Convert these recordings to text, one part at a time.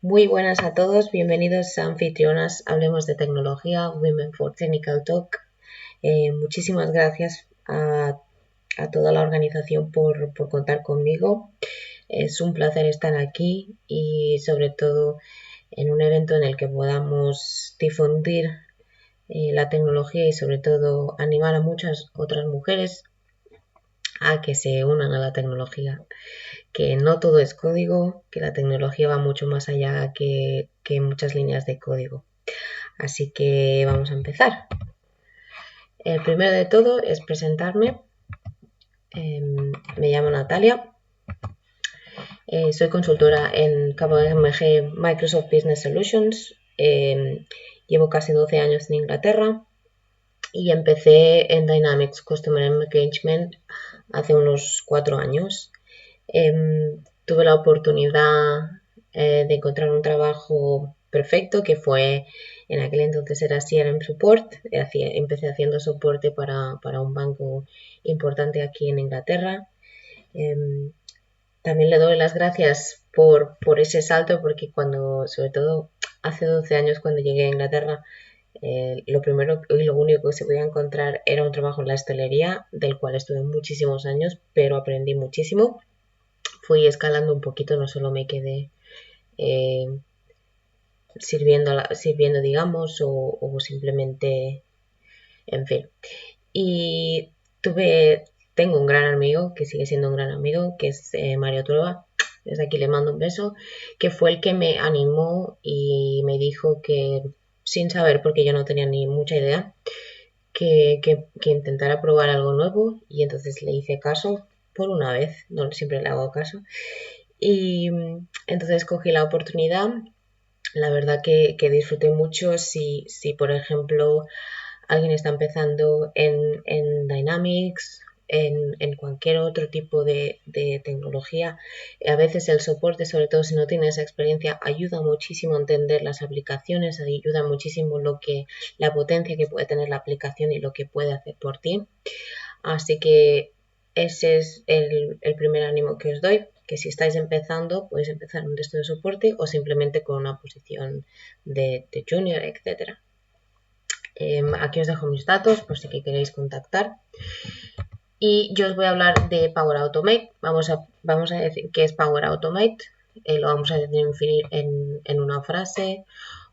Muy buenas a todos, bienvenidos a Anfitrionas, hablemos de tecnología, Women for Technical Talk. Muchísimas gracias a toda la organización por contar conmigo. Es un placer estar aquí y sobre todo en un evento en el que podamos difundir la tecnología y sobre todo animar a muchas otras mujeres a que se unan a la tecnología. Que no todo es código, que la tecnología va mucho más allá que muchas líneas de código. Así que vamos a empezar. El primero de todo es presentarme. Me llamo Natalia. Soy consultora en KPMG Microsoft Business Solutions. Llevo casi 12 años en Inglaterra y empecé en Dynamics Customer Engagement hace unos 4 años. Tuve la oportunidad de encontrar un trabajo perfecto que fue, en aquel entonces era CRM Support. Empecé haciendo soporte para un banco importante aquí en Inglaterra. También le doy las gracias por ese salto porque sobre todo hace 12 años cuando llegué a Inglaterra, lo primero y lo único que se podía encontrar era un trabajo en la hostelería, del cual estuve muchísimos años, pero aprendí muchísimo. Fui escalando un poquito, no solo me quedé sirviendo, digamos, o simplemente, en fin. Y tengo un gran amigo, que sigue siendo un gran amigo, que es Mario Trueba. Desde aquí le mando un beso, que fue el que me animó y me dijo que, sin saber, porque yo no tenía ni mucha idea, que intentara probar algo nuevo, y entonces le hice caso por una vez, no siempre le hago caso. Y entonces cogí la oportunidad. La verdad que disfruté mucho. Si por ejemplo alguien está empezando en Dynamics, en cualquier otro tipo de tecnología, a veces el soporte, sobre todo si no tienes experiencia, ayuda muchísimo a entender las aplicaciones, ayuda muchísimo la potencia que puede tener la aplicación y lo que puede hacer por ti. Así que ese es el primer ánimo que os doy, que si estáis empezando, podéis empezar un texto de soporte o simplemente con una posición de junior, etc. Aquí os dejo mis datos por si queréis contactar. Y yo os voy a hablar de Power Automate. Vamos a decir qué es Power Automate. Lo vamos a definir en una frase.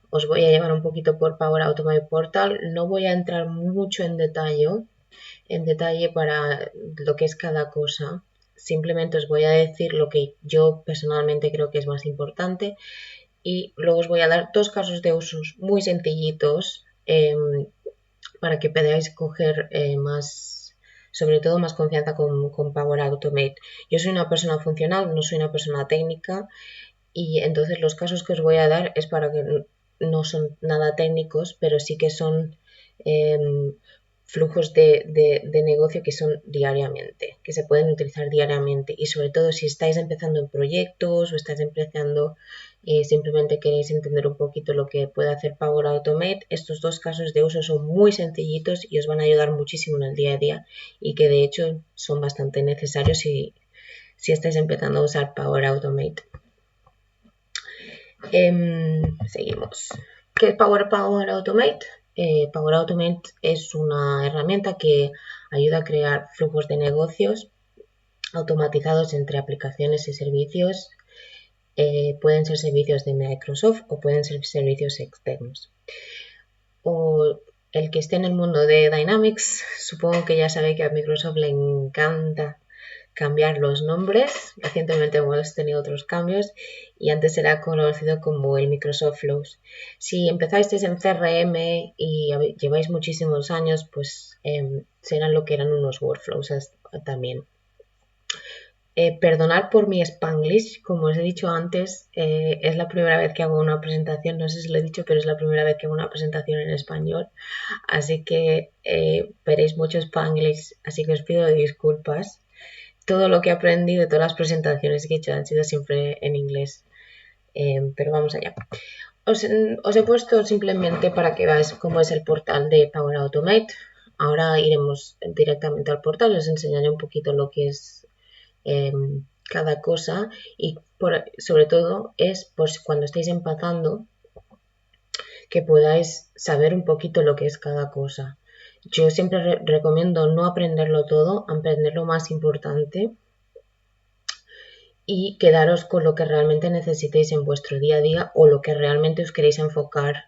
Os voy a llevar un poquito por Power Automate Portal. No voy a entrar mucho en detalle para lo que es cada cosa. Simplemente os voy a decir lo que yo personalmente creo que es más importante y luego os voy a dar 2 casos de usos muy sencillitos para que podáis coger sobre todo más confianza con Power Automate. Yo soy una persona funcional, no soy una persona técnica, y entonces los casos que os voy a dar es para que no son nada técnicos, pero sí que son flujos de negocio que son diariamente, que se pueden utilizar diariamente, y sobre todo si estáis empezando en proyectos o estáis empezando simplemente queréis entender un poquito lo que puede hacer Power Automate. Estos 2 casos de uso son muy sencillitos y os van a ayudar muchísimo en el día a día, y que de hecho son bastante necesarios si estáis empezando a usar Power Automate. Seguimos. ¿Qué es Power Automate? Power Automate es una herramienta que ayuda a crear flujos de negocios automatizados entre aplicaciones y servicios. Pueden ser servicios de Microsoft o pueden ser servicios externos. O el que esté en el mundo de Dynamics, supongo que ya sabe que a Microsoft le encanta cambiar los nombres. Recientemente hemos tenido otros cambios y antes era conocido como el Microsoft Flows. Si empezasteis en CRM y lleváis muchísimos años, pues serán lo que eran unos workflows también. Perdonad por mi Spanglish, como os he dicho antes, es la primera vez que hago una presentación, no sé si lo he dicho, pero es la primera vez que hago una presentación en español, así que veréis mucho Spanglish, así que os pido disculpas. Todo lo que he aprendido de todas las presentaciones que he hecho han sido siempre en inglés, pero vamos allá. Os he puesto simplemente para que veáis cómo es el portal de Power Automate. Ahora iremos directamente al portal y os enseñaré un poquito lo que es cada cosa y sobre todo es por cuando estáis empezando que podáis saber un poquito lo que es cada cosa. Yo siempre recomiendo no aprenderlo todo, aprender lo más importante y quedaros con lo que realmente necesitéis en vuestro día a día o lo que realmente os queréis enfocar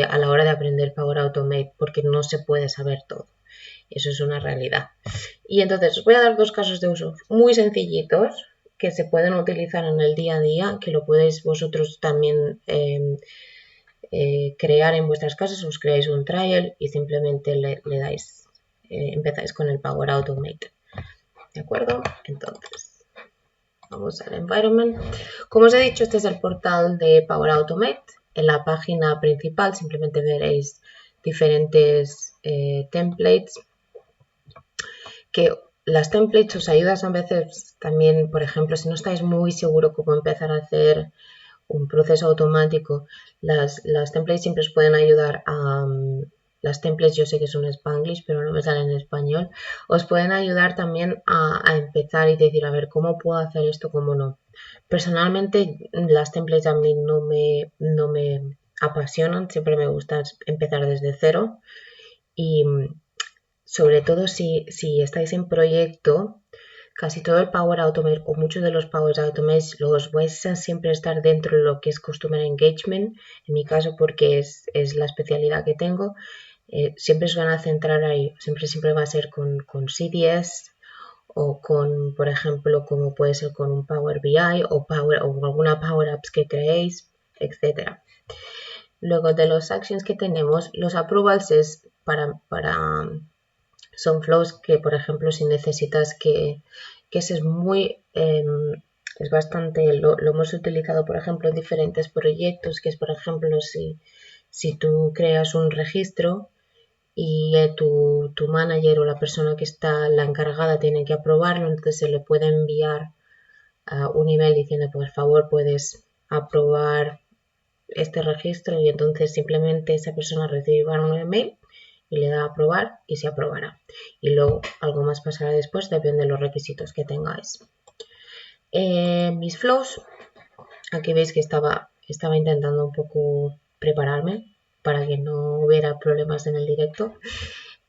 a la hora de aprender Power Automate, porque no se puede saber todo. Eso es una realidad. Y entonces os voy a dar dos casos de uso muy sencillitos que se pueden utilizar en el día a día, que lo podéis vosotros también crear en vuestras casas. Os creáis un trial y simplemente le dais, empezáis con el Power Automate. ¿De acuerdo? Entonces, vamos al environment. Como os he dicho, este es el portal de Power Automate. En la página principal simplemente veréis diferentes templates que las templates os ayudan a veces también, por ejemplo, si no estáis muy seguro cómo empezar a hacer un proceso automático, las templates siempre os pueden ayudar a... las templates yo sé que son Spanglish, pero no me salen en español. Os pueden ayudar también a empezar y decir, a ver, ¿cómo puedo hacer esto? ¿Cómo no? Personalmente, las templates a mí no me apasionan. Siempre me gusta empezar desde cero. Y sobre todo si estáis en proyecto, casi todo el Power Automate o muchos de los Power Automates los vais a siempre estar dentro de lo que es Customer Engagement, en mi caso porque es la especialidad que tengo, siempre os van a centrar ahí, siempre va a ser con CDS o con, por ejemplo, como puede ser con un Power BI o alguna Power Apps que creéis, etcétera. Luego de los actions que tenemos, los approvals es son flows que, por ejemplo, si necesitas que ese es muy, es bastante, lo hemos utilizado, por ejemplo, en diferentes proyectos, que es, por ejemplo, si tú creas un registro y tu manager o la persona que está la encargada tiene que aprobarlo, entonces se le puede enviar un email diciendo, por favor, puedes aprobar este registro y entonces simplemente esa persona recibirá un email y le da a aprobar y se aprobará. Y luego algo más pasará después, depende de los requisitos que tengáis. Mis flows, aquí veis que estaba intentando un poco prepararme para que no hubiera problemas en el directo.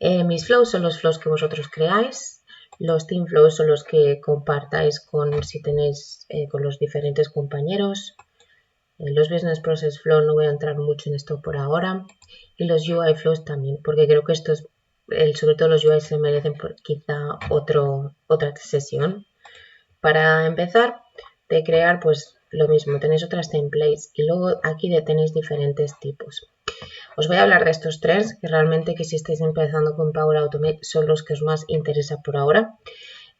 Mis flows son los flows que vosotros creáis. Los team flows son los que compartáis si tenéis con los diferentes compañeros. Los business process flow no voy a entrar mucho en esto por ahora. Y los UI flows también, porque creo que estos, sobre todo los UI se merecen quizá otra sesión. Para empezar, de crear, pues lo mismo, tenéis otras templates y luego aquí tenéis diferentes tipos. Os voy a hablar de estos tres, que realmente que si estáis empezando con Power Automate son los que os más interesa por ahora.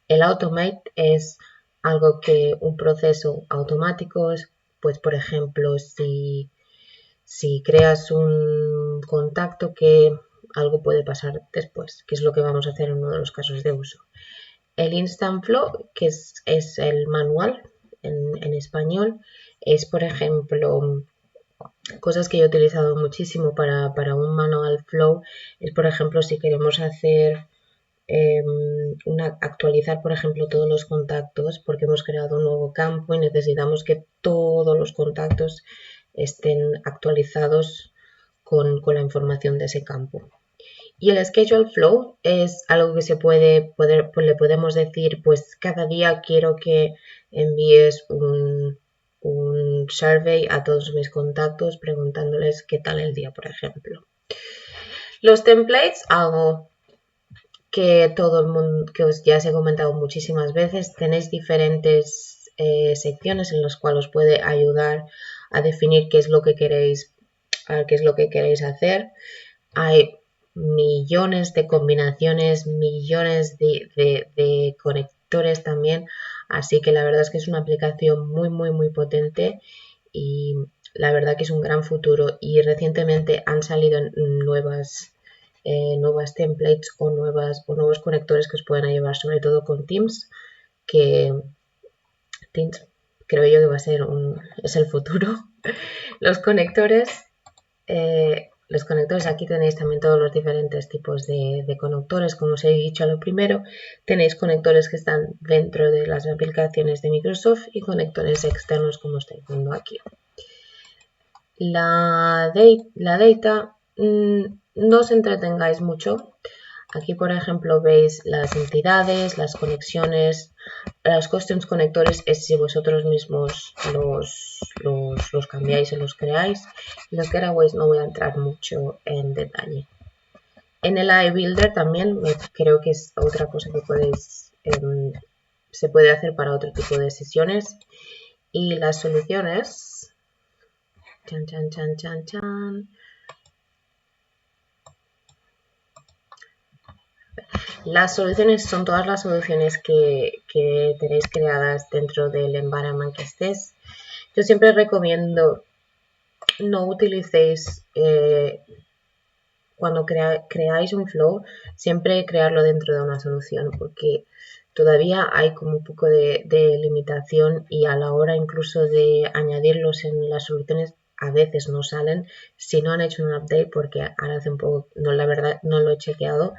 El Automate es algo que un proceso automático es, pues por ejemplo, si creas un contacto que algo puede pasar después, que es lo que vamos a hacer en uno de los casos de uso. El Instant Flow, que es el manual en español, es por ejemplo cosas que yo he utilizado muchísimo para un manual flow, es por ejemplo si queremos hacer actualizar por ejemplo todos los contactos porque hemos creado un nuevo campo y necesitamos que todos los contactos estén actualizados con la información de ese campo. Y el schedule flow es algo que pues le podemos decir, pues cada día quiero que envíes un survey a todos mis contactos preguntándoles qué tal el día, por ejemplo. Los templates, algo que todo el mundo, que os ya os he comentado muchísimas veces, tenéis diferentes secciones en las cuales os puede ayudar a definir qué es lo que queréis hacer. Hay millones de combinaciones, millones de conectores también, así que la verdad es que es una aplicación muy potente y la verdad que es un gran futuro y recientemente han salido nuevas templates o nuevos conectores que os pueden ayudar, sobre todo con Teams, que Teams creo yo que va a ser es el futuro. Los conectores los conectores, aquí tenéis también todos los diferentes tipos de conectores. Como os he dicho a lo primero, tenéis conectores que están dentro de las aplicaciones de Microsoft y conectores externos como estáis viendo aquí. La data, no os entretengáis mucho. Aquí, por ejemplo, veis las entidades, las conexiones, los customs conectores es si vosotros mismos los cambiáis o los creáis. Los getaways no voy a entrar mucho en detalle. En el iBuilder también creo que es otra cosa que podéis, se puede hacer para otro tipo de sesiones. Y las soluciones, chan, chan, chan, chan, chan. Las soluciones son todas las soluciones que tenéis creadas dentro del environment que estés. Yo siempre recomiendo no utilicéis, cuando creáis un flow, siempre crearlo dentro de una solución, porque todavía hay como un poco de limitación y a la hora incluso de añadirlos en las soluciones a veces no salen si no han hecho un update, porque ahora hace un poco, no, la verdad no lo he chequeado,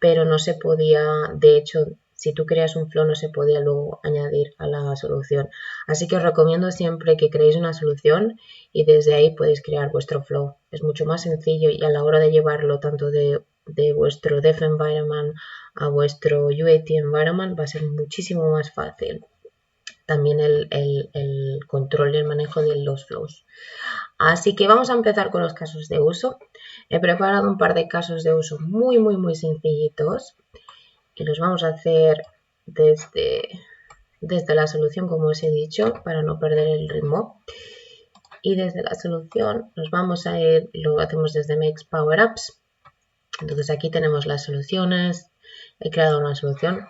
pero no se podía, de hecho, si tú creas un flow no se podía luego añadir a la solución. Así que os recomiendo siempre que creéis una solución y desde ahí podéis crear vuestro flow. Es mucho más sencillo y a la hora de llevarlo tanto de vuestro dev environment a vuestro UAT environment va a ser muchísimo más fácil. También el control y el manejo de los flows. Así que vamos a empezar con los casos de uso. He preparado un par de casos de uso muy sencillitos y los vamos a hacer desde la solución, como os he dicho, para no perder el ritmo. Y desde la solución nos vamos a ir, lo hacemos desde Makes Power Apps. Entonces aquí tenemos las soluciones. He creado una solución.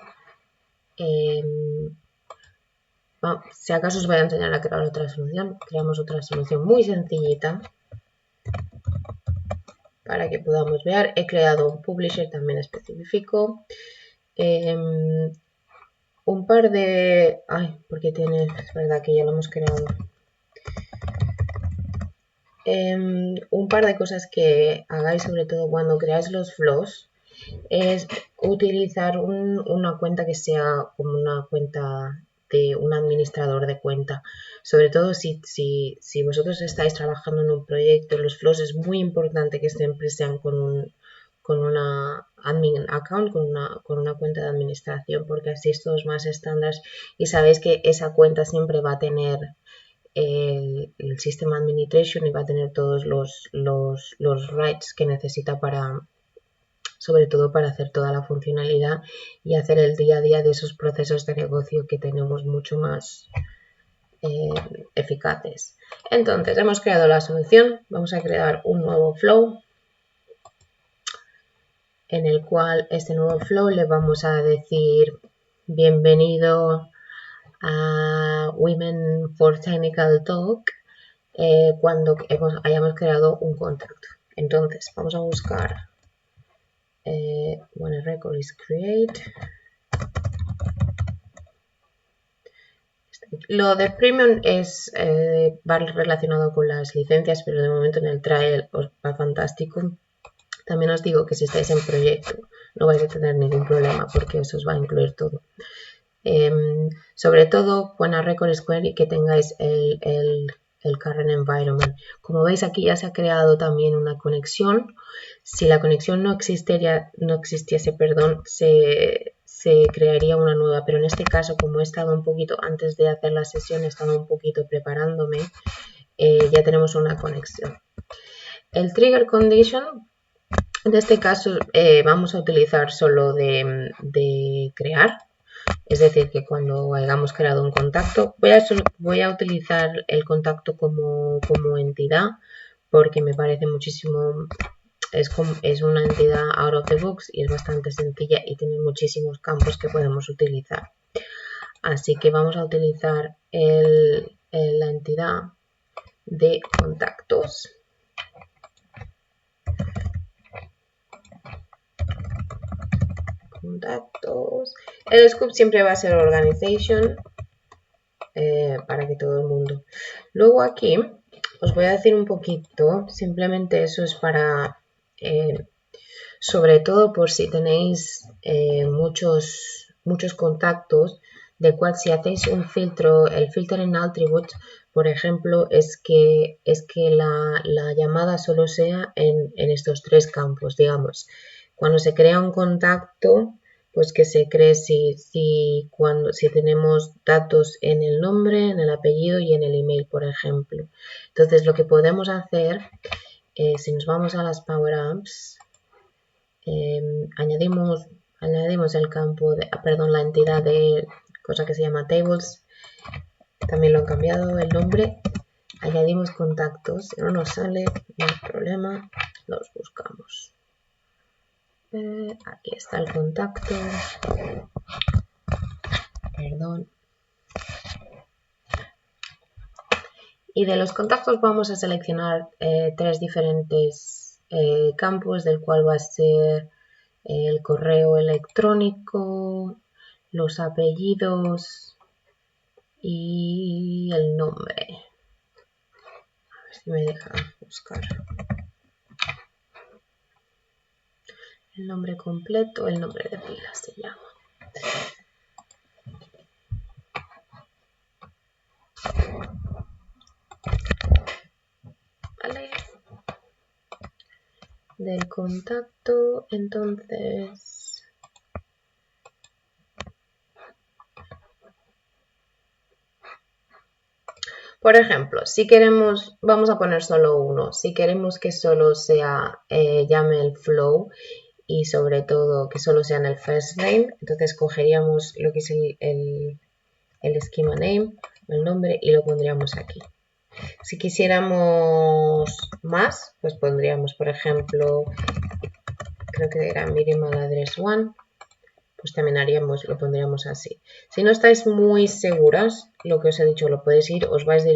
Si acaso os voy a enseñar a crear otra solución. Creamos otra solución muy sencillita para que podamos ver. He creado un publisher también específico. Un par de... Ay, porque tiene... Es verdad que ya lo hemos creado. Un par de cosas que hagáis, sobre todo cuando creáis los flows, es utilizar una cuenta que sea como una cuenta de un administrador de cuenta. Sobre todo si vosotros estáis trabajando en un proyecto, los flows es muy importante que siempre sean con una admin account, con una cuenta de administración, porque así es todo más estándar y sabéis que esa cuenta siempre va a tener el System Administration y va a tener todos los rights que necesita para, sobre todo para hacer toda la funcionalidad y hacer el día a día de esos procesos de negocio que tenemos mucho más eficaces. Entonces, hemos creado la solución, vamos a crear un nuevo flow en el cual este nuevo flow le vamos a decir bienvenido a Women for Technical Talk cuando hayamos creado un contacto. Entonces, vamos a buscar when a record is create. Lo de Premium va relacionado con las licencias, pero de momento en el trial os va fantástico. También os digo que si estáis en proyecto no vais a tener ningún problema porque eso os va a incluir todo. Sobre todo when a record is created, que tengáis el current environment. Como veis aquí ya se ha creado también una conexión. Si la conexión no existiese, perdón, se crearía una nueva, pero en este caso, como he estado un poquito antes de hacer la sesión, he estado un poquito preparándome, ya tenemos una conexión. El trigger condition, en este caso vamos a utilizar solo de crear, es decir, que cuando hayamos creado un contacto, voy a utilizar el contacto como entidad porque me parece muchísimo. Es una entidad out of the box y es bastante sencilla y tiene muchísimos campos que podemos utilizar. Así que vamos a utilizar la entidad de contactos. El scope siempre va a ser organization para que todo el mundo. Luego aquí os voy a decir un poquito, simplemente eso es para, sobre todo por si tenéis muchos contactos, de cual si hacéis un filtro, el filtro en Attributes, por ejemplo, es que la llamada solo sea en estos tres campos, digamos. Cuando se crea un contacto, pues que se cree si tenemos datos en el nombre, en el apellido y en el email, por ejemplo. Entonces, lo que podemos hacer, si nos vamos a las Power Apps, añadimos el campo la entidad de cosa que se llama tables, también lo han cambiado el nombre, añadimos contactos, si no nos sale, no hay problema, los buscamos. Aquí está el contacto, perdón. Y de los contactos vamos a seleccionar tres diferentes campos, del cual va a ser el correo electrónico, los apellidos y el nombre. A ver si me deja buscar. El nombre completo, el nombre de pila se llama. Vale. Del contacto, entonces... Por ejemplo, si queremos, vamos a poner solo uno, si queremos que solo sea, llame el flow y sobre todo que solo sea en el first name, entonces cogeríamos lo que es el schema name, el nombre y lo pondríamos aquí. Si quisiéramos más, pues pondríamos, por ejemplo, creo que era minimal address 1, pues también lo pondríamos así. Si no estáis muy seguras, lo que os he dicho, lo podéis ir, os vais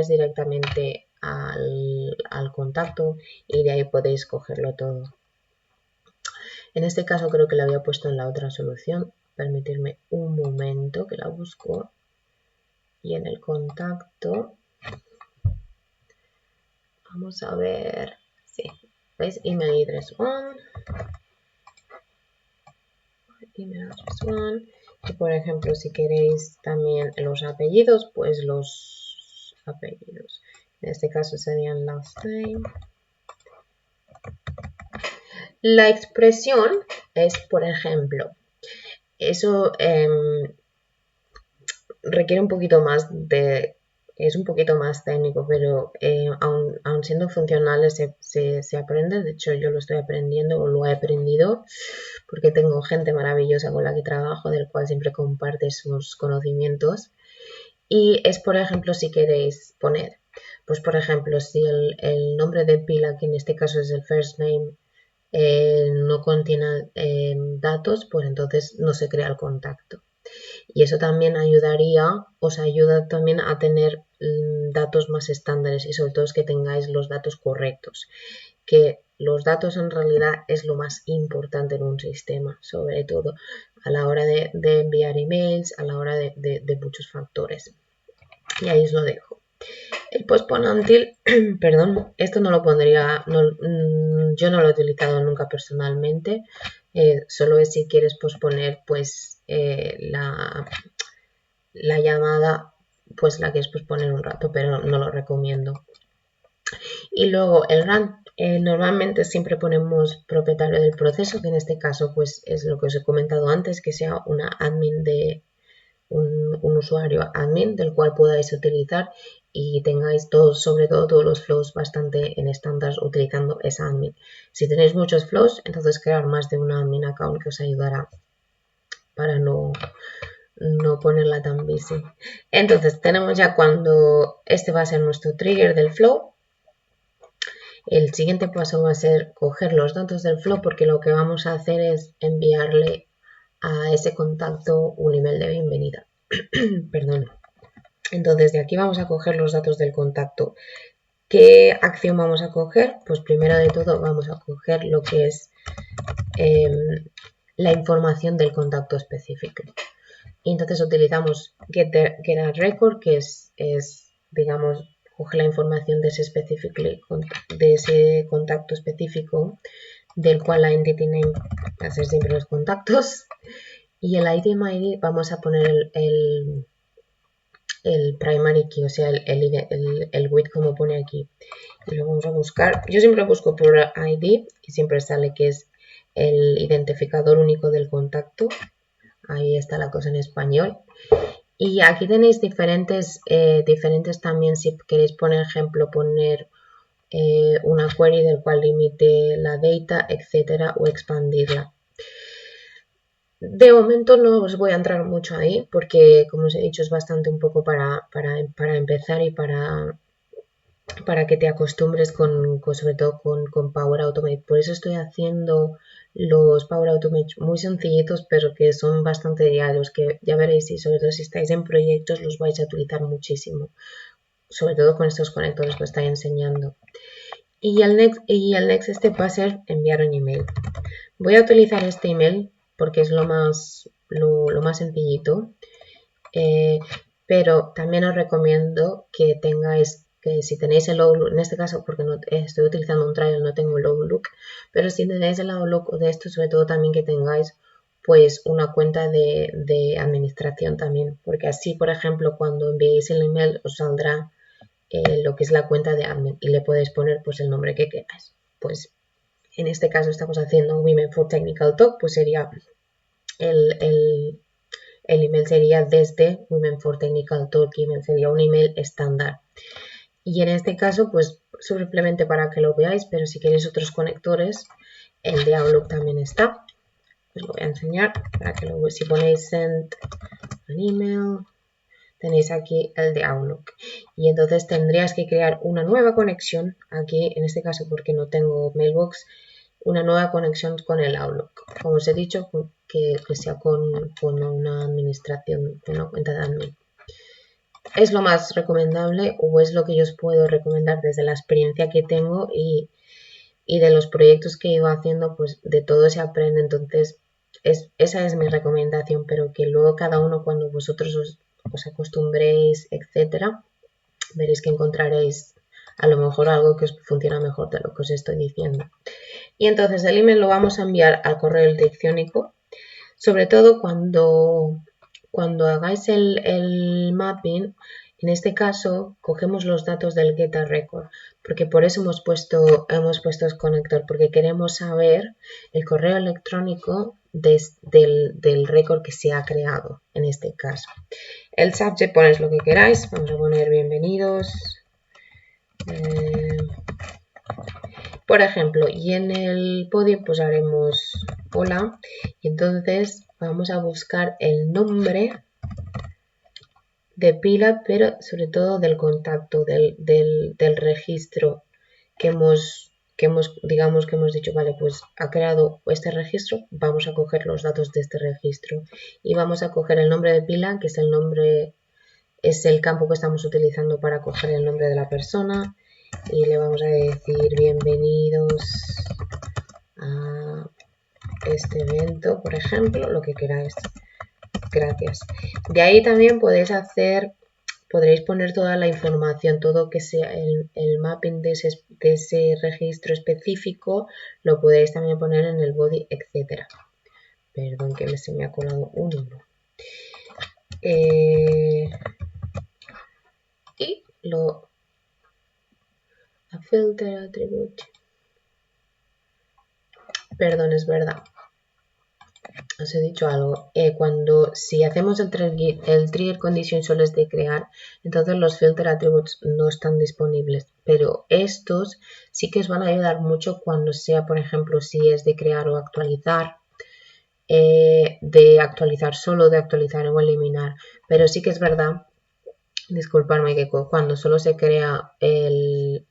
directamente al contacto y de ahí podéis cogerlo todo. En este caso creo que lo había puesto en la otra solución. Permitirme un momento que la busco. Y en el contacto, vamos a ver, sí, ¿veis? Email address 1. Email address 1. Y por ejemplo, si queréis también los apellidos, pues los apellidos. En este caso serían last name. La expresión es, por ejemplo, eso requiere un poquito más de... Es un poquito más técnico, pero aun siendo funcionales se aprende. De hecho, yo lo estoy aprendiendo o lo he aprendido porque tengo gente maravillosa con la que trabajo, del cual siempre comparte sus conocimientos. Y es, por ejemplo, si queréis poner, pues por ejemplo, si el nombre de pila, que en este caso es el first name, no contiene datos, pues entonces no se crea el contacto. Y eso también os ayuda también a tener datos más estándares y sobre todo es que tengáis los datos correctos. Que los datos en realidad es lo más importante en un sistema, sobre todo a la hora de enviar emails, a la hora de muchos factores. Y ahí os lo dejo. El postpone until, perdón, esto no lo pondría, yo no lo he utilizado nunca personalmente, solo es si quieres posponer pues la llamada, pues la quieres posponer un rato, pero no lo recomiendo. Y luego el run, normalmente siempre ponemos propietario del proceso, que en este caso pues es lo que os he comentado antes, que sea una admin de un usuario admin del cual podáis utilizar y tengáis sobre todo todos los flows bastante en estándar utilizando esa admin. Si tenéis muchos flows, entonces crear más de un admin account que os ayudará para no ponerla tan busy. Entonces tenemos ya cuando este va a ser nuestro trigger del flow. El siguiente paso va a ser coger los datos del flow porque lo que vamos a hacer es enviarle a ese contacto un email de bienvenida. Perdón. Entonces de aquí vamos a coger los datos del contacto. ¿Qué acción vamos a coger? Pues primero de todo vamos a coger lo que es la información del contacto específico. Y entonces utilizamos get record, que es digamos, coge la información de de ese contacto específico, del cual la entity name va a ser siempre los contactos, y el item ID vamos a poner el primary key, o sea, el with como pone aquí. Y lo vamos a buscar. Yo siempre busco por ID y siempre sale que es el identificador único del contacto. Ahí está la cosa en español. Y aquí tenéis diferentes también, si queréis poner ejemplo, poner una query del cual limite la data, etcétera, o expandirla. De momento no os voy a entrar mucho ahí porque, como os he dicho, es bastante un poco para empezar y para que te acostumbres sobre todo con Power Automate. Por eso estoy haciendo los Power Automate muy sencillitos, pero que son bastante diarios, que ya veréis, y sobre todo si estáis en proyectos los vais a utilizar muchísimo, sobre todo con estos conectores que os estoy enseñando. Y el next step va a ser enviar un email. Voy a utilizar este email porque es lo más sencillito, pero también os recomiendo que tengáis, que si tenéis el Outlook, en este caso porque no estoy utilizando un trial, no tengo el Outlook, pero si tenéis el Outlook de esto, sobre todo también que tengáis pues una cuenta de administración también, porque así, por ejemplo, cuando enviéis el email os saldrá lo que es la cuenta de admin y le podéis poner pues el nombre que queráis. Pues en este caso estamos haciendo Women for Technical Talk, pues sería el email sería desde Women for Technical Talk, email sería un email estándar. Y en este caso, pues simplemente para que lo veáis, pero si queréis otros conectores, el de Outlook también está. Os lo voy a enseñar para que lo veáis. Si ponéis send an email, tenéis aquí el de Outlook. Y entonces tendrías que crear una nueva conexión aquí, en este caso porque no tengo Mailbox, una nueva conexión con el Outlook. Como os he dicho, que sea con una administración, con una cuenta de admin. Es lo más recomendable o es lo que yo os puedo recomendar desde la experiencia que tengo y de los proyectos que he ido haciendo, pues de todo se aprende. Entonces, esa es mi recomendación, pero que luego cada uno cuando vosotros os acostumbréis, etcétera, veréis que encontraréis a lo mejor algo que os funciona mejor de lo que os estoy diciendo. Y entonces el email lo vamos a enviar al correo electrónico, sobre todo cuando hagáis el mapping. En este caso cogemos los datos del Get Record, porque por eso hemos puesto el conector, porque queremos saber el correo electrónico del récord que se ha creado en este caso. El subject ponéis lo que queráis, vamos a poner bienvenidos. Por ejemplo, y en el body pues haremos hola y entonces vamos a buscar el nombre de pila, pero sobre todo del contacto, del registro que hemos dicho, vale, pues ha creado este registro, vamos a coger los datos de este registro y vamos a coger el nombre de pila, que es el campo que estamos utilizando para coger el nombre de la persona. Y le vamos a decir bienvenidos a este evento, por ejemplo, lo que queráis. Gracias. De ahí también podréis poner toda la información, todo que sea el mapping de ese registro específico, lo podéis también poner en el body, etcétera. Perdón que se me ha colado un 1. Y a filter attribute. Perdón, es verdad. Os he dicho algo. Si hacemos el trigger condition solo es de crear, entonces los filter attributes no están disponibles. Pero estos sí que os van a ayudar mucho cuando sea, por ejemplo, si es de crear o actualizar. De actualizar solo, de actualizar o eliminar. Pero sí que es verdad. Disculpadme que cuando solo se crea el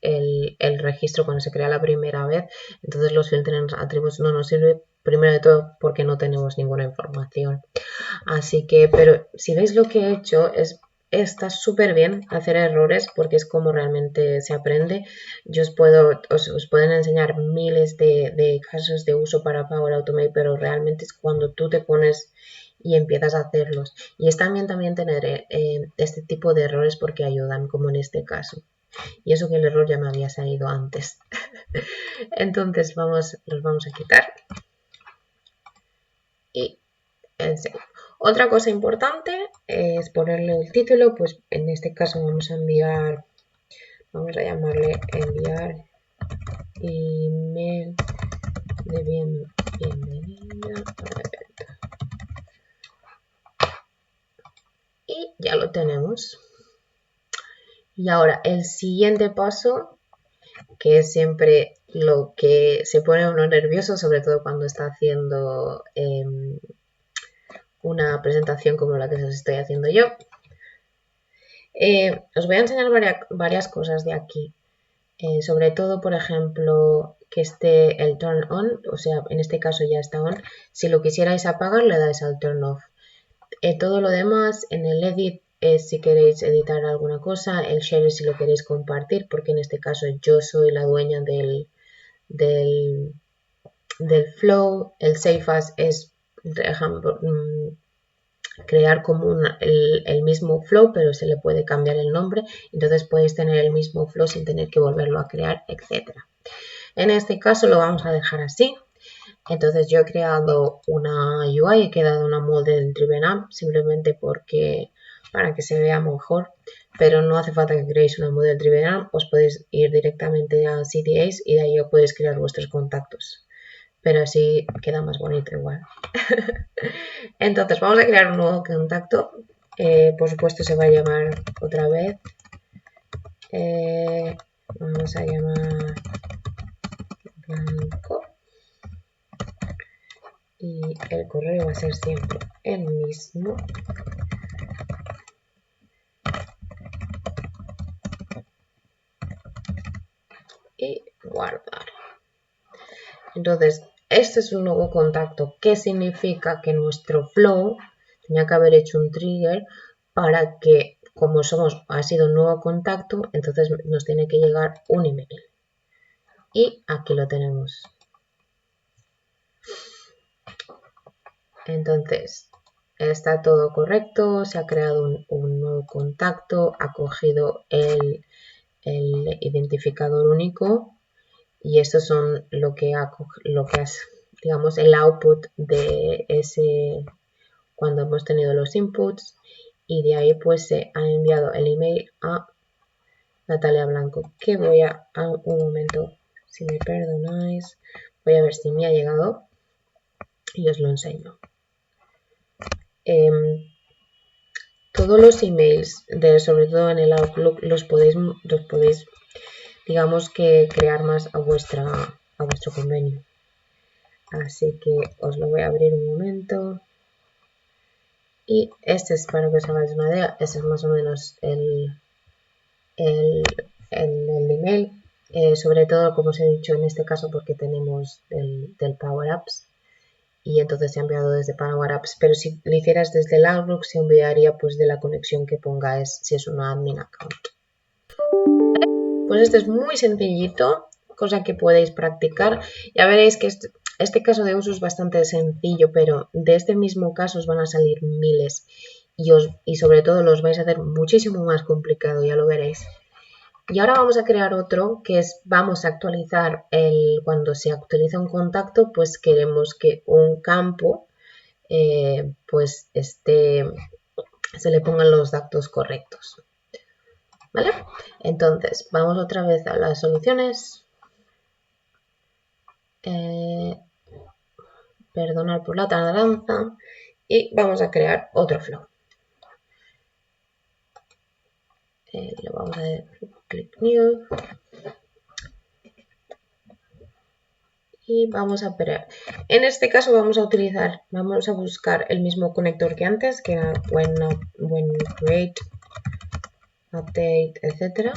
registro, cuando se crea la primera vez, entonces los filters attributes no nos sirve, primero de todo porque no tenemos ninguna información. Así que, pero si veis lo que he hecho, está súper bien hacer errores porque es como realmente se aprende. Yo os pueden enseñar miles de casos de uso para Power Automate, pero realmente es cuando tú te pones y empiezas a hacerlos. Y es también tener este tipo de errores porque ayudan, como en este caso. Y eso que el error ya me había salido antes. Entonces los vamos a quitar. Y enseño. Otra cosa importante es ponerle el título, pues en este caso vamos a enviar, vamos a llamarle enviar email de bienvenida al evento. Y ya lo tenemos. Y ahora el siguiente paso, que es siempre lo que se pone uno nervioso, sobre todo cuando está haciendo una presentación como la que os estoy haciendo yo. Os voy a enseñar varias cosas de aquí. Sobre todo, por ejemplo, que esté el turn on, o sea, en este caso ya está on. Si lo quisierais apagar, le dais al turn off. Todo lo demás, en el edit, es si queréis editar alguna cosa, el share si lo queréis compartir, porque en este caso yo soy la dueña del flow. El save as es, por ejemplo, crear como el mismo flow, pero se le puede cambiar el nombre, entonces podéis tener el mismo flow sin tener que volverlo a crear, etc. En este caso lo vamos a dejar así. Entonces yo he creado una UI, he creado una model driven app simplemente porque para que se vea mejor, pero no hace falta que creéis una model driven app, os podéis ir directamente a CTAs y de ahí os podéis crear vuestros contactos, pero así queda más bonito igual. Entonces vamos a crear un nuevo contacto, por supuesto se va a llamar otra vez, vamos a llamar Blanco. Y el correo va a ser siempre el mismo. Y guardar. Entonces, este es un nuevo contacto. ¿Qué significa? Que nuestro flow tenía que haber hecho un trigger para que, como ha sido un nuevo contacto, entonces nos tiene que llegar un email. Y aquí lo tenemos. Entonces, está todo correcto, se ha creado un nuevo contacto, ha cogido el identificador único y estos son lo que has, digamos, el output de ese cuando hemos tenido los inputs, y de ahí pues se ha enviado el email a Natalia Blanco, que voy a un momento, si me perdonáis, voy a ver si me ha llegado y os lo enseño. Todos los emails, sobre todo en el Outlook, los podéis digamos que crear más a vuestro convenio. Así que os lo voy a abrir un momento. Y este es, para que os hagáis una idea, este es más o menos el email. Sobre todo, como os he dicho, en este caso porque tenemos del Power Apps. Y entonces se ha enviado desde Power Apps, pero si lo hicieras desde el Outlook se enviaría pues de la conexión que pongáis si es una admin account. Pues este es muy sencillito, cosa que podéis practicar. Ya veréis que este caso de uso es bastante sencillo, pero de este mismo caso os van a salir miles y sobre todo los vais a hacer muchísimo más complicado, ya lo veréis. Y ahora vamos a crear otro que es, vamos a actualizar cuando se actualiza un contacto, pues queremos que un campo pues se le pongan los datos correctos. ¿Vale? Entonces, vamos otra vez a las soluciones. Perdonad por la tardanza. Y vamos a crear otro flow. Lo vamos a dar click new. Y vamos a ver. En este caso vamos a buscar el mismo conector que antes, que era when create, update, etc.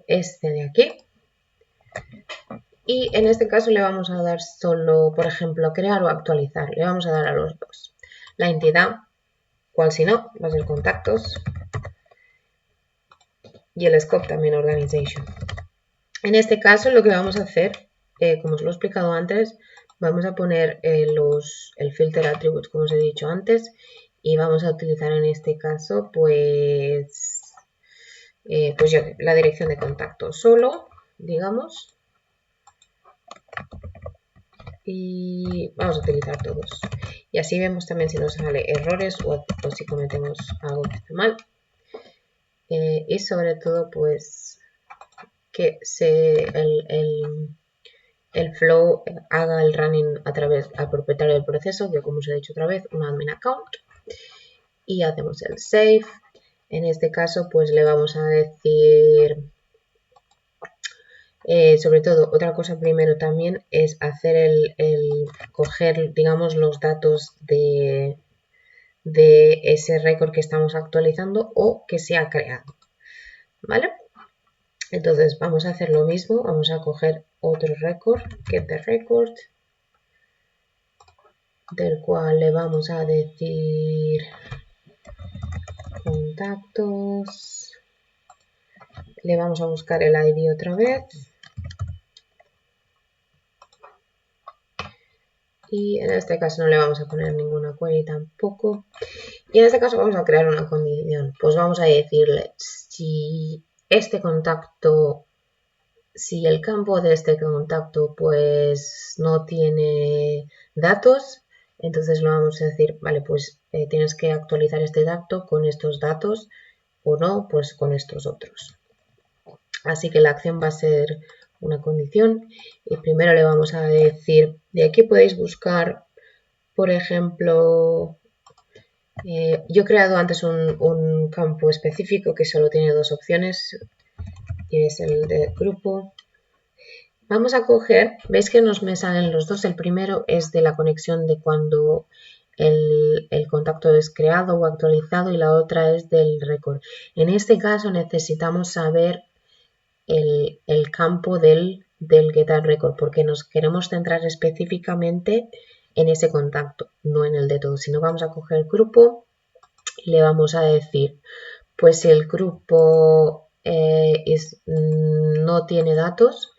Este de aquí. Y en este caso le vamos a dar solo, por ejemplo, crear o actualizar. Le vamos a dar a los dos. La entidad, cual si no, va a ser contactos. Y el scope también organization. En este caso lo que vamos a hacer, como os lo he explicado antes, vamos a poner el filter attributes como os he dicho antes, y vamos a utilizar en este caso pues pues yo, la dirección de contacto solo, digamos. Y vamos a utilizar todos. Y así vemos también si nos sale errores o si cometemos algo que está mal. Y sobre todo, pues, que el flow haga el running a través al propietario del proceso, que como os he dicho otra vez, un admin account. Y hacemos el save. En este caso, pues le vamos a decir... sobre todo, otra cosa primero también es hacer coger, digamos, los datos de ese récord que estamos actualizando o que se ha creado, ¿vale? Entonces vamos a hacer lo mismo, vamos a coger otro récord, get the record, del cual le vamos a decir contactos, le vamos a buscar el ID otra vez. Y en este caso no le vamos a poner ninguna query tampoco. Y en este caso vamos a crear una condición. Pues vamos a decirle si este contacto, si el campo de este contacto pues no tiene datos, entonces lo vamos a decir, vale, pues tienes que actualizar este dato con estos datos o no, pues con estos otros. Así que la acción va a ser una condición y primero le vamos a decir, de aquí podéis buscar, por ejemplo, yo he creado antes un campo específico que solo tiene dos opciones y es el de grupo. Vamos a coger, veis que nos me salen los dos, el primero es de la conexión de cuando el contacto es creado o actualizado y la otra es del récord. En este caso necesitamos saber el campo del get record porque nos queremos centrar específicamente en ese contacto, no en el de todos. Si no, vamos a coger el grupo y le vamos a decir, pues si el grupo no tiene datos,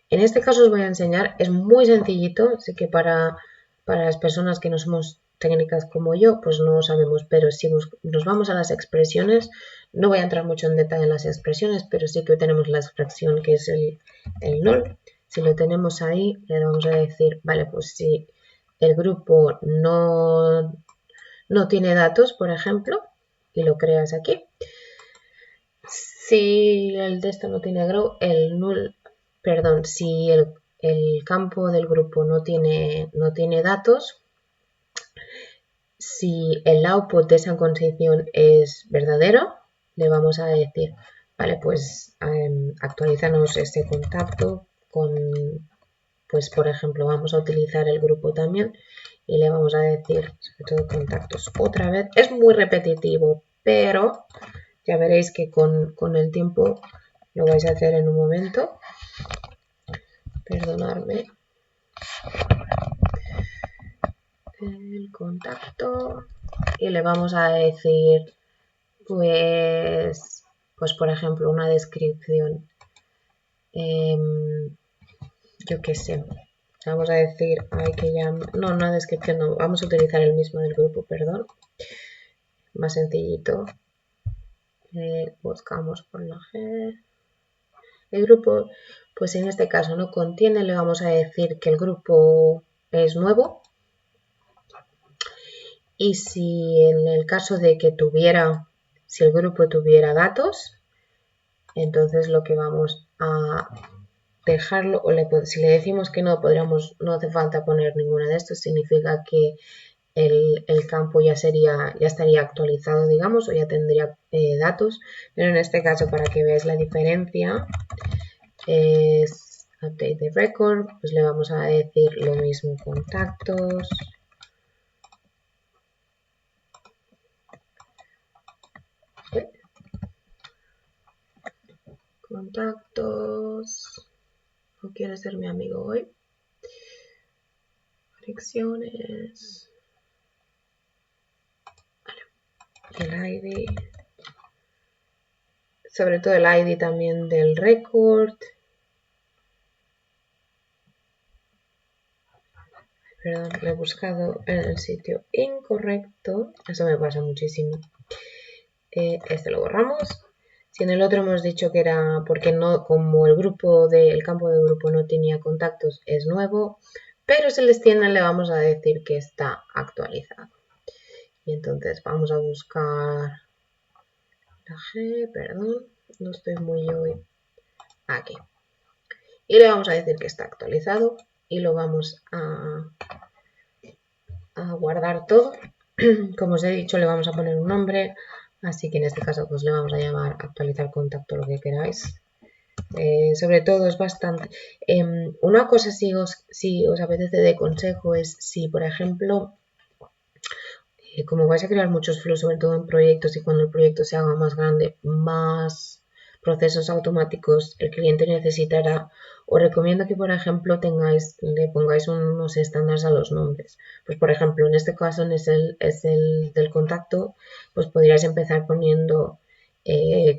en este caso os voy a enseñar, es muy sencillito, sé que para las personas que no somos técnicas como yo, pues no sabemos, pero si nos vamos a las expresiones, no voy a entrar mucho en detalle en las expresiones, pero sí que tenemos la expresión que es el null. Si lo tenemos ahí, le vamos a decir, vale, pues si el grupo no tiene datos, por ejemplo, y lo creas aquí. Si el de esto no tiene grow, el null, perdón, si el campo del grupo no tiene datos, si el output de esa condición es verdadero, le vamos a decir, vale, pues actualizanos este contacto con, pues por ejemplo, vamos a utilizar el grupo también y le vamos a decir, sobre todo contactos, otra vez. Es muy repetitivo, pero ya veréis que con el tiempo lo vais a hacer en un momento. Perdonadme. El contacto. Y le vamos a decir, pues por ejemplo, una descripción. Yo qué sé. Vamos a decir, hay que llamar. No, una descripción no. Vamos a utilizar el mismo del grupo, perdón. Más sencillito. Buscamos por la G. El grupo, pues en este caso no contiene, le vamos a decir que el grupo es nuevo. Y si en el caso de que si el grupo tuviera datos, entonces lo que vamos a dejarlo, o si le decimos que no, no hace falta poner ninguna de estos, significa que el campo ya estaría actualizado, digamos, o ya tendría datos, pero en este caso, para que veáis la diferencia, es update the record, pues le vamos a decir lo mismo, contactos, no quiere ser mi amigo hoy, direcciones, el ID, sobre todo el ID también del record. Perdón, lo he buscado en el sitio incorrecto. Eso me pasa muchísimo. Este lo borramos. Si en el otro hemos dicho que era porque no, como el campo de grupo no tenía contactos, es nuevo, pero si les tiene le vamos a decir que está actualizado. Y entonces vamos a buscar la G, perdón, no estoy muy hoy aquí. Y le vamos a decir que está actualizado y lo vamos a guardar todo. Como os he dicho, le vamos a poner un nombre, así que en este caso pues le vamos a llamar actualizar contacto, lo que queráis. Sobre todo es bastante... una cosa si os apetece de consejo es si, por ejemplo, como vais a crear muchos flows, sobre todo en proyectos, y cuando el proyecto se haga más grande, más procesos automáticos el cliente necesitará, os recomiendo que, por ejemplo, le pongáis unos estándares a los nombres. Pues, por ejemplo, en este caso es el del contacto, pues podríais empezar poniendo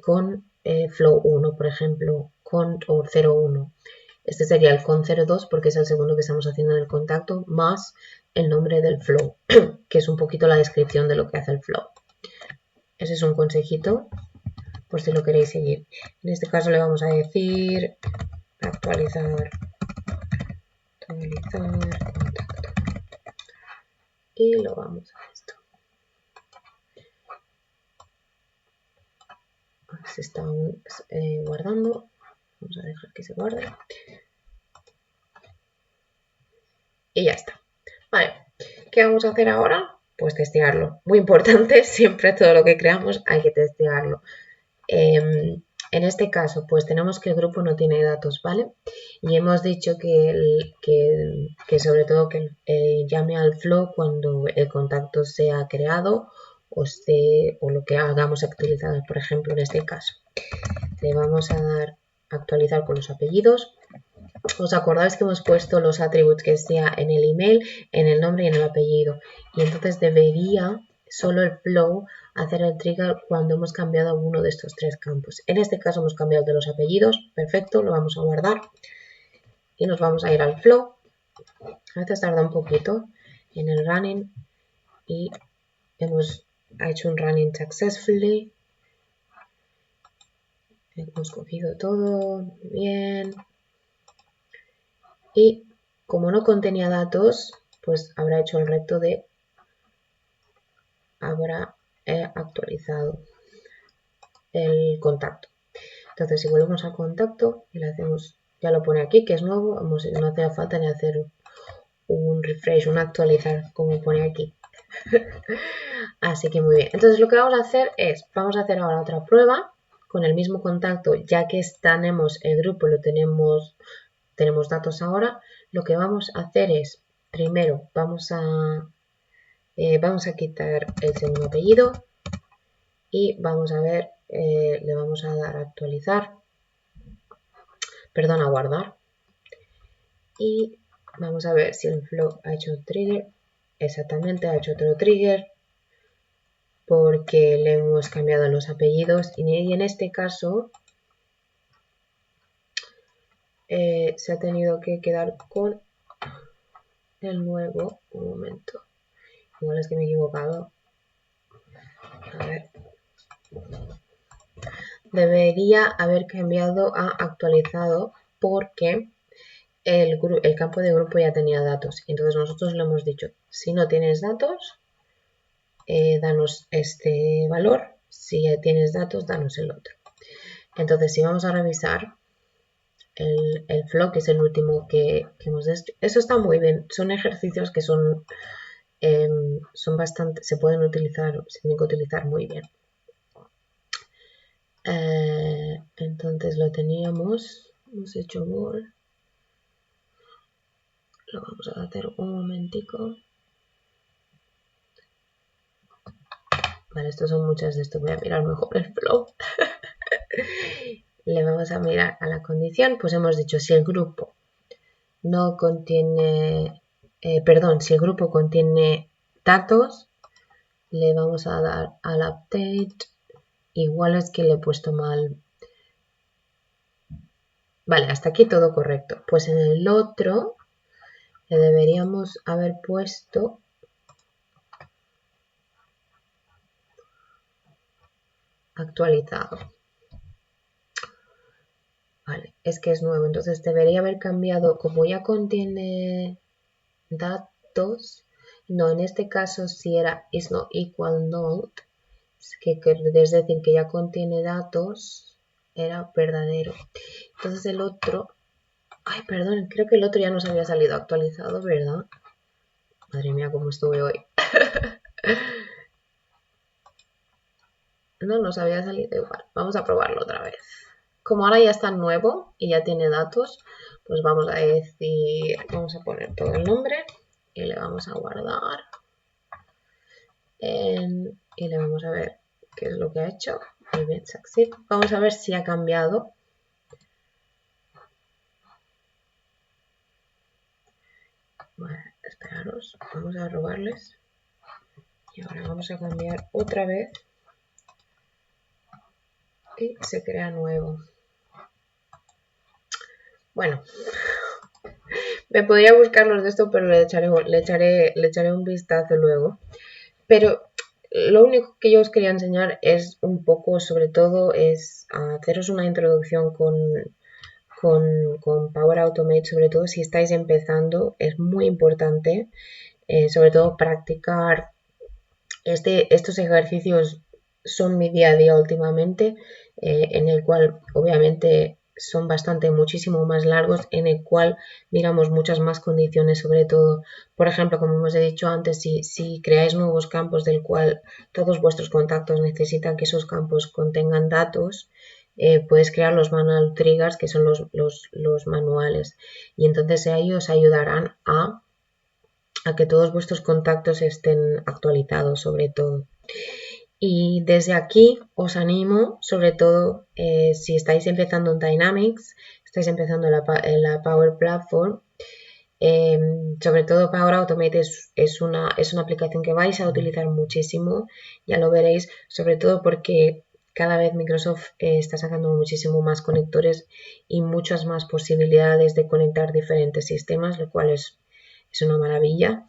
con flow 1, por ejemplo, con o 01. Este sería el con 02 porque es el segundo que estamos haciendo en el contacto, más el nombre del flow, que es un poquito la descripción de lo que hace el flow. Ese es un consejito por si lo queréis seguir. En este caso le vamos a decir actualizar contacto. Y lo vamos a esto. Se está guardando. Vamos a dejar que se guarde. Y ya está. Vale, ¿qué vamos a hacer ahora? Pues testearlo. Muy importante, siempre todo lo que creamos hay que testearlo. En este caso, pues tenemos que el grupo no tiene datos, ¿vale? Y hemos dicho que sobre todo que llame al flow cuando el contacto sea creado o lo que hagamos actualizado, por ejemplo, en este caso. Le vamos a dar actualizar con los apellidos. ¿Os acordáis que hemos puesto los atributos que sea en el email, en el nombre y en el apellido? Y entonces debería solo el flow hacer el trigger cuando hemos cambiado alguno de estos tres campos. En este caso hemos cambiado el de los apellidos, perfecto, lo vamos a guardar y nos vamos a ir al flow. A veces tarda un poquito en el running y hemos hecho un running successfully. Hemos cogido todo bien y como no contenía datos, pues habrá hecho el reto de habrá actualizado el contacto. Entonces, si volvemos al contacto y le hacemos, ya lo pone aquí que es nuevo, no hace falta ni hacer un refresh, un actualizar, como pone aquí. Así que muy bien. Entonces, lo que vamos a hacer es, vamos a hacer ahora otra prueba con el mismo contacto, ya que tenemos el grupo, tenemos datos ahora. Lo que vamos a hacer es, primero, vamos a quitar el segundo apellido y vamos a ver, le vamos a dar a actualizar, perdón, a guardar y vamos a ver si el flow ha hecho un trigger. Exactamente, ha hecho otro trigger porque le hemos cambiado los apellidos y en este caso se ha tenido que quedar con el nuevo. Un momento, igual es que me he equivocado. A ver, debería haber cambiado a actualizado porque el campo de grupo ya tenía datos. Entonces nosotros le hemos dicho, si no tienes datos, danos este valor. Si tienes datos, danos el otro. Entonces, si vamos a revisar el flow, que es el último que hemos hecho, eso está muy bien. Son ejercicios que son bastante, se tienen que utilizar muy bien. Entonces lo teníamos, hemos hecho more. Lo vamos a hacer un momentico. Vale, estos son muchas de esto. Voy a mirar mejor el flow. Le vamos a mirar a la condición. Pues hemos dicho si el grupo no contiene, si el grupo contiene datos, le vamos a dar al update. Igual es que le he puesto mal. Vale, hasta aquí todo correcto. Pues en el otro le deberíamos haber puesto actualizado. es que es nuevo, entonces debería haber cambiado, como ya contiene datos, no, en este caso si era is not equal not, es decir, que ya contiene datos, era verdadero. Entonces el otro, ay, perdón, creo que el otro ya nos había salido actualizado, ¿verdad? Madre mía, cómo estuve hoy. No nos había salido igual. Vamos a probarlo otra vez. Como ahora ya está nuevo y ya tiene datos, pues vamos a decir, vamos a poner todo el nombre y le vamos a guardar. Y le vamos a ver qué es lo que ha hecho. Muy bien, succeed. Vamos a ver si ha cambiado. Bueno, esperaros, vamos a robarles. Y ahora vamos a cambiar otra vez. Y se crea nuevo. Bueno, me podría buscar los de esto, pero le echaré un vistazo luego. Pero lo único que yo os quería enseñar es un poco, sobre todo, es haceros una introducción con Power Automate, sobre todo si estáis empezando, es muy importante, sobre todo practicar. Estos ejercicios son mi día a día últimamente, en el cual obviamente son muchísimo más largos, en el cual miramos muchas más condiciones, sobre todo, por ejemplo, como os he dicho antes, si creáis nuevos campos del cual todos vuestros contactos necesitan que esos campos contengan datos, puedes crear los manual triggers, que son los manuales, y entonces ahí os ayudarán a que todos vuestros contactos estén actualizados, sobre todo. Y desde aquí os animo, sobre todo si estáis empezando en Dynamics, estáis empezando en la Power Platform, sobre todo Power Automate es una aplicación que vais a utilizar muchísimo, ya lo veréis, sobre todo porque cada vez Microsoft está sacando muchísimo más conectores y muchas más posibilidades de conectar diferentes sistemas, lo cual es una maravilla.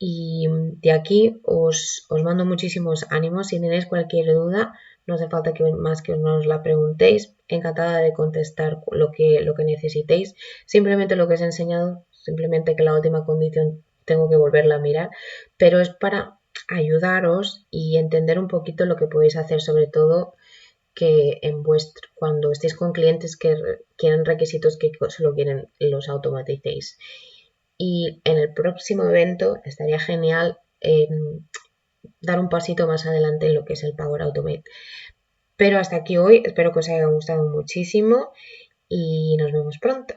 Y de aquí os mando muchísimos ánimos. Si tenéis cualquier duda, no hace falta que nos la preguntéis. Encantada de contestar lo que necesitéis. Simplemente lo que os he enseñado, simplemente que la última condición tengo que volverla a mirar, pero es para ayudaros y entender un poquito lo que podéis hacer, sobre todo que cuando estéis con clientes que quieren requisitos que solo quieren los automaticéis. Y en el próximo evento estaría genial dar un pasito más adelante en lo que es el Power Automate. Pero hasta aquí hoy, espero que os haya gustado muchísimo y nos vemos pronto.